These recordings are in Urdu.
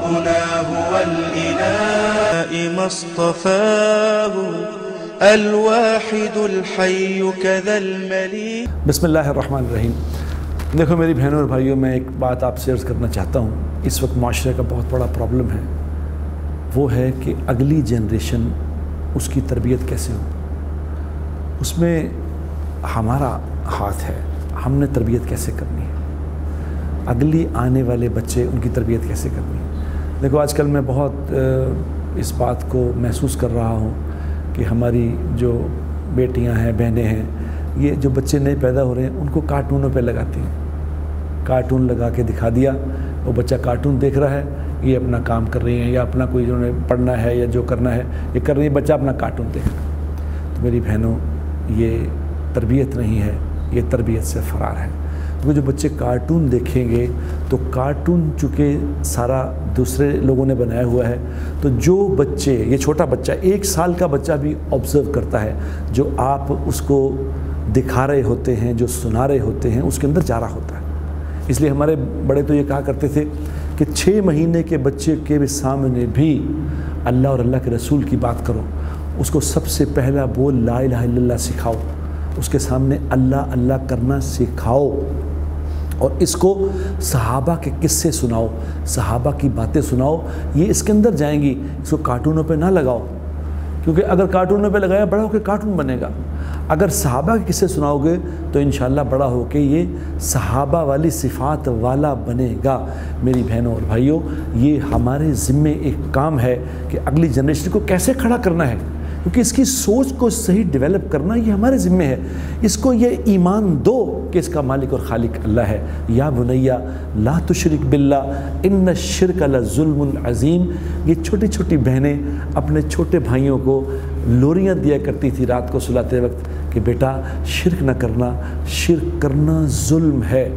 ربنا هو الإله ما اصطفاه الواحد الحي كذا المليك. بسم اللہ الرحمن الرحیم. دیکھو میری بہنوں اور بھائیوں، میں ایک بات آپ سے عرض کرنا چاہتا ہوں. اس وقت معاشرے کا بہت بڑا پرابلم ہے، وہ ہے کہ اگلی جنریشن اس کی تربیت کیسے ہو. اس میں ہمارا ہاتھ ہے، ہم نے تربیت کیسے کرنی ہے، اگلی آنے والے بچے ان کی تربیت کیسے کرنی ہے. دیکھو آج کل میں بہت اس بات کو محسوس کر رہا ہوں کہ ہماری جو بیٹیاں ہیں، بہنیں ہیں، یہ جو بچے نئے پیدا ہو رہے ہیں ان کو کارٹونوں پہ لگاتی ہیں. کارٹون لگا کے دکھا دیا، وہ بچہ کارٹون دیکھ رہا ہے، یہ اپنا کام کر رہی ہیں یا اپنا کوئی جو پڑھنا ہے یا جو کرنا ہے یہ کر رہی ہے، بچہ اپنا کارٹون دیکھ رہا ہے. تو میری بہنوں، یہ تربیت نہیں ہے، یہ تربیت سے فرار ہے. کیونکہ جو بچے کارٹون دیکھیں گے تو کارٹون چونکہ سارا دوسرے لوگوں نے بنایا ہوا ہے، تو جو بچے، یہ چھوٹا بچہ 1 سال کا بچہ بھی آبزرو کرتا ہے، جو آپ اس کو دکھا رہے ہوتے ہیں، جو سنا رہے ہوتے ہیں، اس کے اندر جا رہا ہوتا ہے. اس لیے ہمارے بڑے تو یہ کہا کرتے تھے کہ 6 مہینے کے بچے کے بھی سامنے بھی اللہ اور اللہ کے رسول کی بات کرو، اس کو سب سے پہلا بول لا الہ الا اللہ سکھاؤ، اس کے سامنے اللہ اللہ کرنا سکھاؤ، اور اس کو صحابہ کے قصے سناؤ، صحابہ کی باتیں سناؤ. یہ اس کے اندر جائیں گی. اس کو کارٹونوں پہ نہ لگاؤ، کیونکہ اگر کارٹونوں پہ لگایا بڑا ہو کے کارٹون بنے گا. اگر صحابہ کے قصے سناؤ گے تو انشاءاللہ بڑا ہو کے یہ صحابہ والی صفات والا بنے گا. میری بہنوں اور بھائیوں، یہ ہمارے ذمے ایک کام ہے کہ اگلی جنریشن کو کیسے کھڑا کرنا ہے، کیونکہ اس کی سوچ کو صحیح ڈیولپ کرنا یہ ہمارے ذمے ہے. اس کو یہ ایمان دو کہ اس کا مالک اور خالق اللہ ہے. یا بنیہ لا تشرک باللہ ان الشرک لظلم عظیم. یہ چھوٹی چھوٹی بہنیں اپنے چھوٹے بھائیوں کو لوریاں دیا کرتی تھی رات کو سلاتے وقت کہ بیٹا شرک نہ کرنا، شرک کرنا ظلم ہے.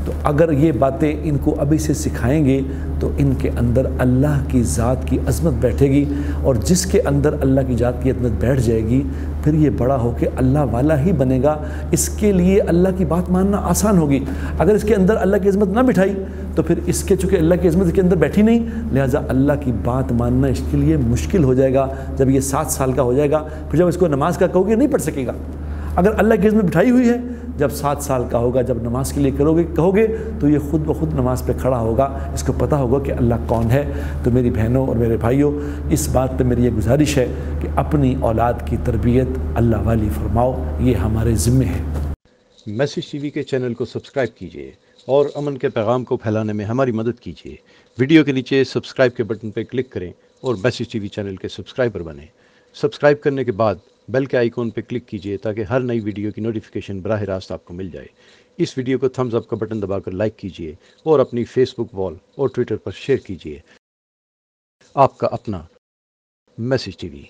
تو اگر یہ باتیں ان کو ابھی سے سکھائیں گے تو ان کے اندر اللہ کی ذات کی عظمت بیٹھے گی، اور جس کے اندر اللہ کی ذات کی عظمت بیٹھ جائے گی پھر یہ بڑا ہو کے اللہ والا ہی بنے گا. اس کے لیے اللہ کی بات ماننا آسان ہوگی. اگر اس کے اندر اللہ کی عظمت نہ بٹھائی تو پھر اس کے چونکہ اللہ کی عظمت اس کے اندر بیٹھی نہیں، لہٰذا اللہ کی بات ماننا اس کے لیے مشکل ہو جائے گا. جب یہ 7 سال کا ہو جائے گا پھر جب اس کو نماز کا کہو گے نہیں پڑھ سکے گا. اگر اللہ کی عظمت بٹھائی ہوئی ہے، جب 7 سال کا ہوگا، جب نماز کے لیے کہو گے تو یہ خود بخود نماز پہ کھڑا ہوگا. اس کو پتہ ہوگا کہ اللہ کون ہے. تو میری بہنوں اور میرے بھائیوں، اس بات پہ میری یہ گزارش ہے کہ اپنی اولاد کی تربیت اللہ والی فرماؤ، یہ ہمارے ذمے ہے. میسیج ٹی وی کے چینل کو سبسکرائب کیجیے اور امن کے پیغام کو پھیلانے میں ہماری مدد کیجیے. ویڈیو کے نیچے سبسکرائب کے بٹن پہ کلک کریں اور میسیج ٹی وی چینل کے سبسکرائبر بنیں. سبسکرائب کرنے کے بعد بیل کے آئیکن پہ کلک کیجیے تاکہ ہر نئی ویڈیو کی نوٹیفیکیشن براہ راست آپ کو مل جائے. اس ویڈیو کو تھمز اپ کا بٹن دبا کر لائک کیجیے اور اپنی فیس بک وال اور ٹویٹر پر شیئر کیجیے. آپ کا اپنا میسیج ٹی وی.